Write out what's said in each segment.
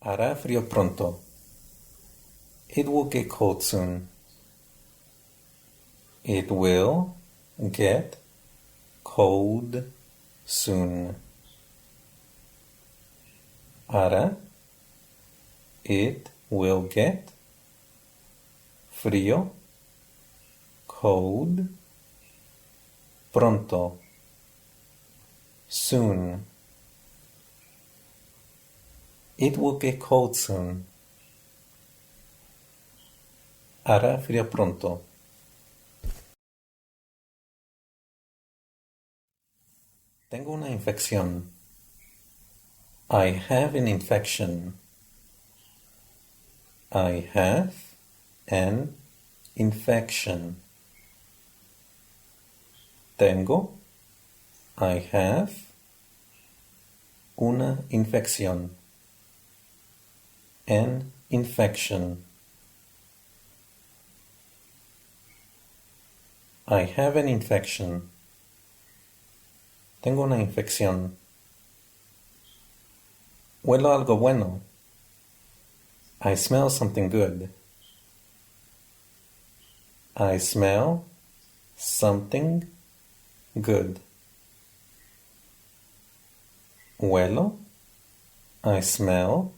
Hará frío pronto. It will get cold soon. It will get cold soon. Hará. It will get frío, cold, pronto, soon. It will get cold soon. Hará frío pronto. Tengo una infección. I have an infection. I have an infection. Tengo. I have. Una infección. An infection. I have an infection. Tengo una infección. Huelo algo bueno. I smell something good. I smell something good. Huelo. I smell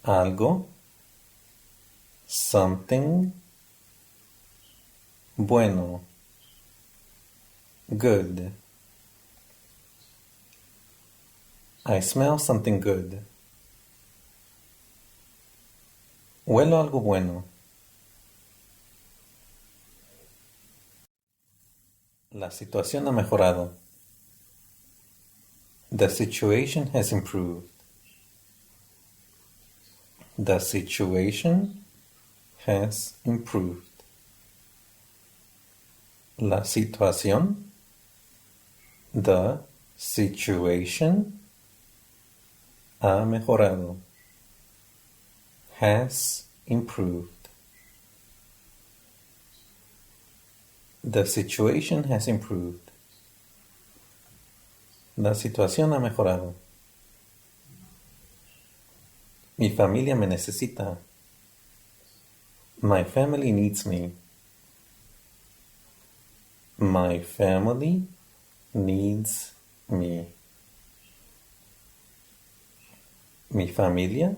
algo. Something bueno. Good. I smell something good. Huelo algo bueno. La situación ha mejorado. The situation has improved. The situation has improved. La situación. The situation ha mejorado. Has improved. The situation has improved. La situación ha mejorado. Mi familia me necesita. My family needs me. My family needs me. Mi familia.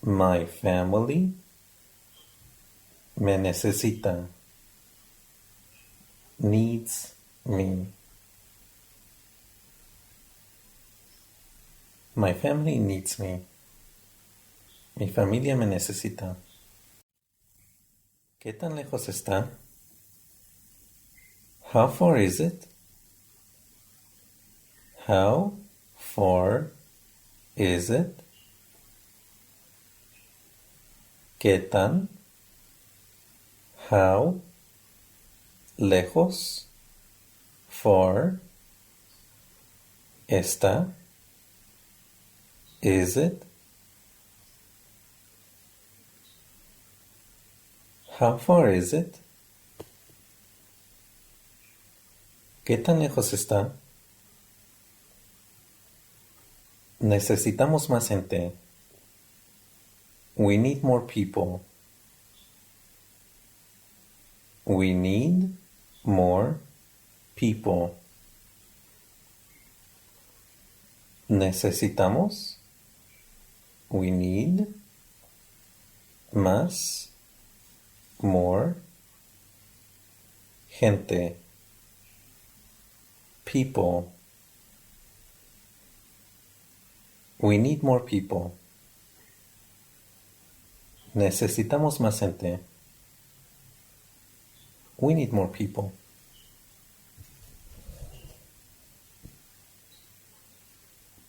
My family me necesita. Needs me. My family needs me. Mi familia me necesita. ¿Qué tan lejos está? How far is it? How far is it? ¿Qué tan? How? Lejos. Far. Está. Is it? How far is it? ¿Qué tan lejos está? Necesitamos más gente. We need more people. We need more people. Necesitamos. We need. Más. More. Gente. People. We need more people. Necesitamos más gente. We need more people.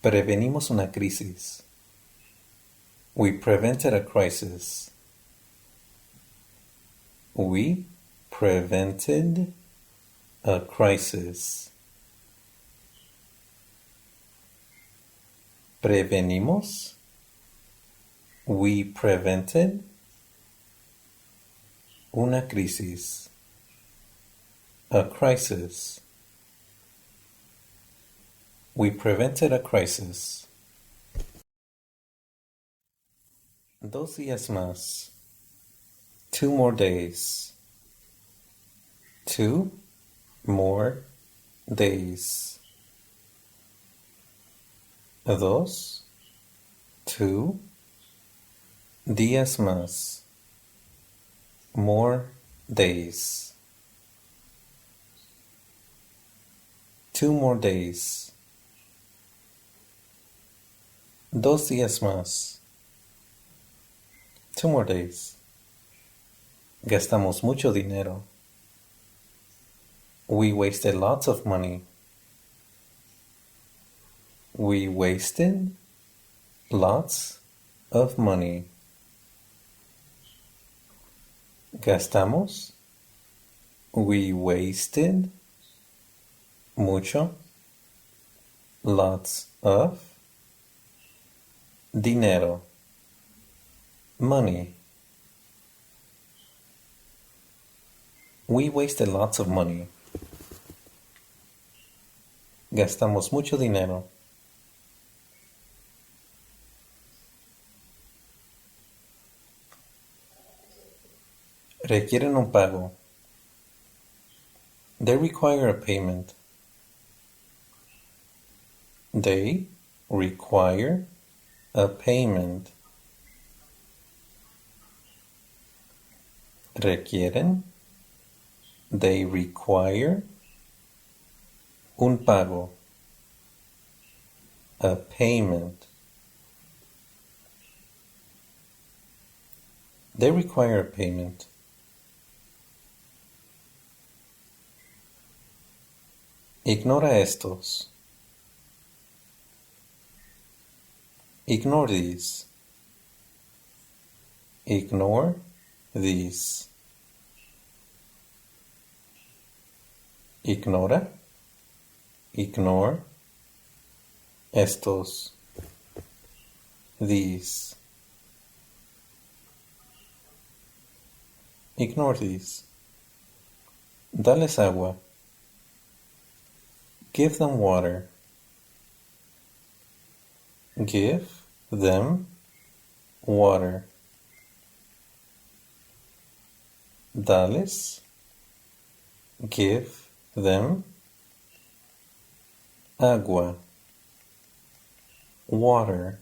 Prevenimos una crisis. We prevented a crisis. We prevented a crisis. Prevenimos. We prevented una crisis. A crisis. We prevented a crisis. 2 días más. 2 more days. 2 more days. 2 días más. More days. 2 more days. 2 días más. 2 more days. Gastamos mucho dinero. We wasted lots of money. We wasted lots of money. Gastamos. We wasted mucho. Lots of dinero. Money. We wasted lots of money. Gastamos mucho dinero. Requieren un pago. They require a payment. They require a payment. Requieren. They require un pago. A payment. They require a payment. Ignora estos. Ignore these. Ignore these. Ignora. Ignore estos. These. Ignore these. Dales agua. Give them water. Give them water. Dales. Give them agua. Water.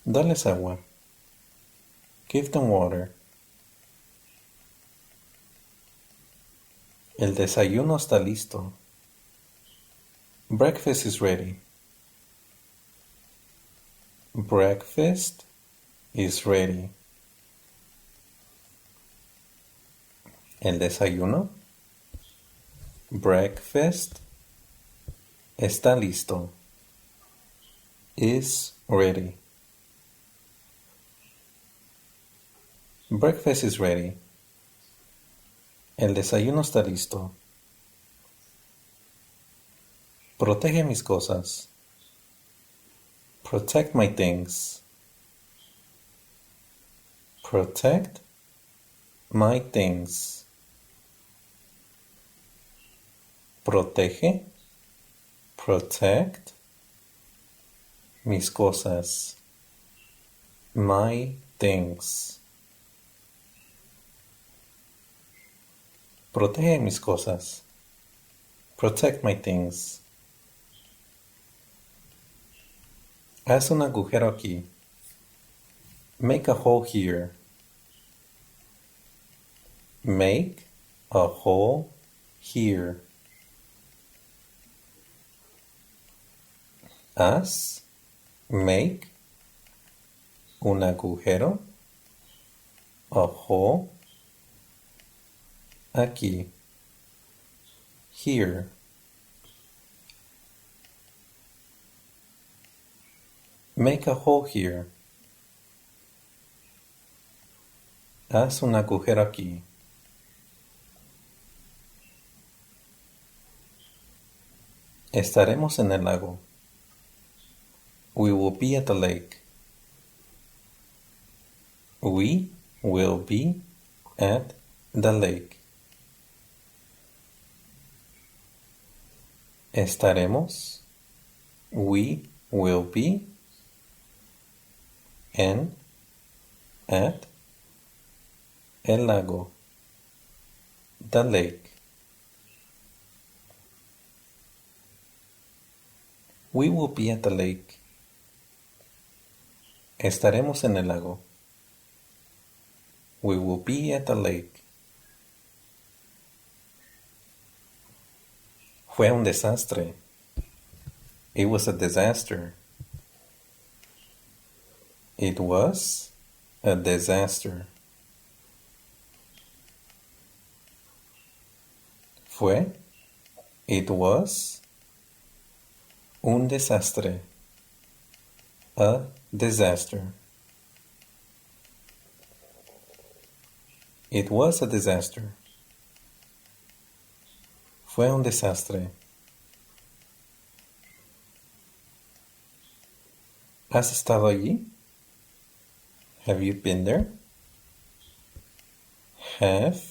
Dales agua. Give them water. El desayuno está listo. Breakfast is ready. Breakfast is ready. El desayuno. Breakfast está listo. Is ready. Breakfast is ready. El desayuno está listo. Protege mis cosas. Protect my things. Protect my things. Protege. Protect mis cosas. My things. Protege mis cosas. Protect my things. Haz un agujero aquí. Make a hole here. Make a hole here. Haz. Make. Un agujero. A hole. Aquí. Here. Make a hole here. Haz un agujero aquí. Estaremos en el lago. We will be at the lake. We will be at the lake. Estaremos. We will be. En, at, el lago, the lake. We will be at the lake. Estaremos en el lago. We will be at the lake. Fue un desastre. It was a disaster. It was a disaster. Fue, it was, un desastre. A disaster. It was a disaster. Fue un desastre. ¿Has estado allí? Have you been there? Have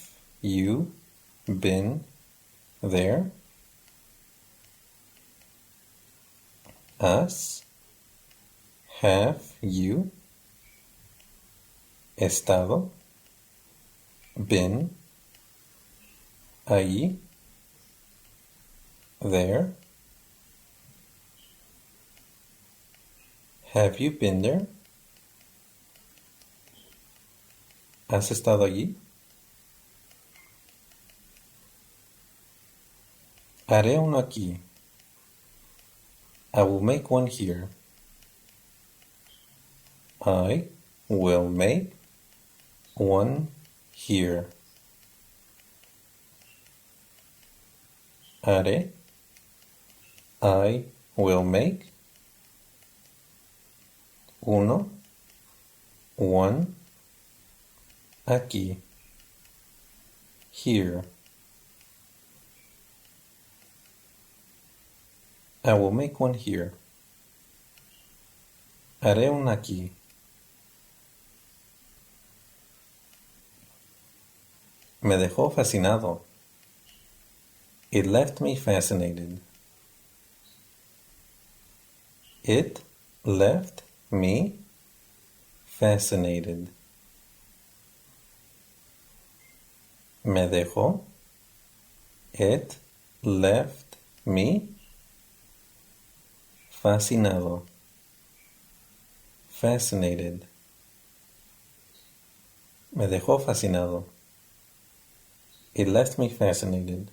you been there? ¿Has? Have you? Estado? Been? Allí? There? Have you been there? ¿Has estado allí? Haré uno aquí. I will make one here. I will make one here. Haré. I will make. Uno. One. Aquí. Here. I will make one here. Haré un aquí. Me dejó fascinado. It left me fascinated. It left me fascinated. Me dejó. It left me fascinado. Fascinated. Me dejó fascinado. It left me fascinated.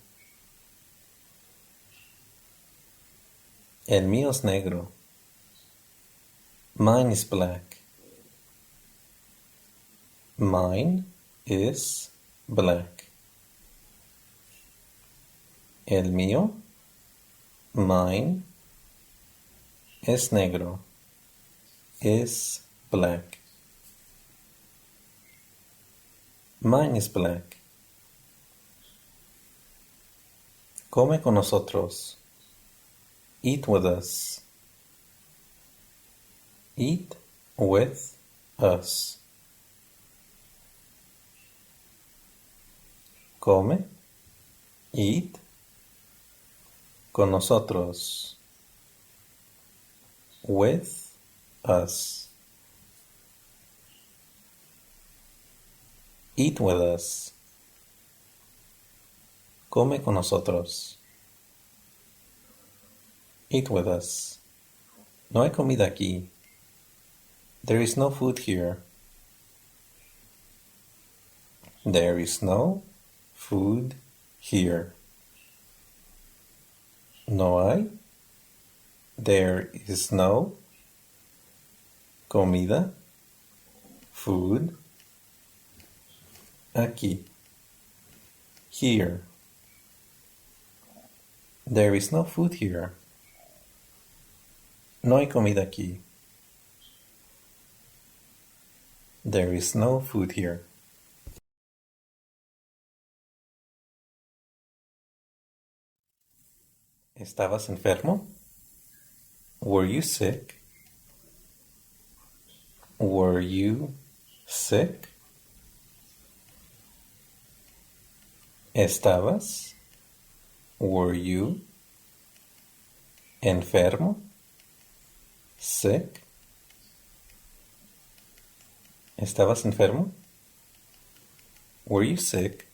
El mío es negro. Mine is black. Mine is black. El mío, mine, es negro. Is black. Mine is black. Come con nosotros. Eat with us. Eat with us. Come. Eat. Con nosotros. With us. Eat with us. Come con nosotros. Eat with us. No hay comida aquí. There is no food here. There is no food here. No hay. There is no comida, food, aquí, here. There is no food here. No hay comida aquí. There is no food here. ¿Estabas enfermo? Were you sick? Were you sick? ¿Estabas? Were you enfermo? Sick? ¿Estabas enfermo? Were you sick?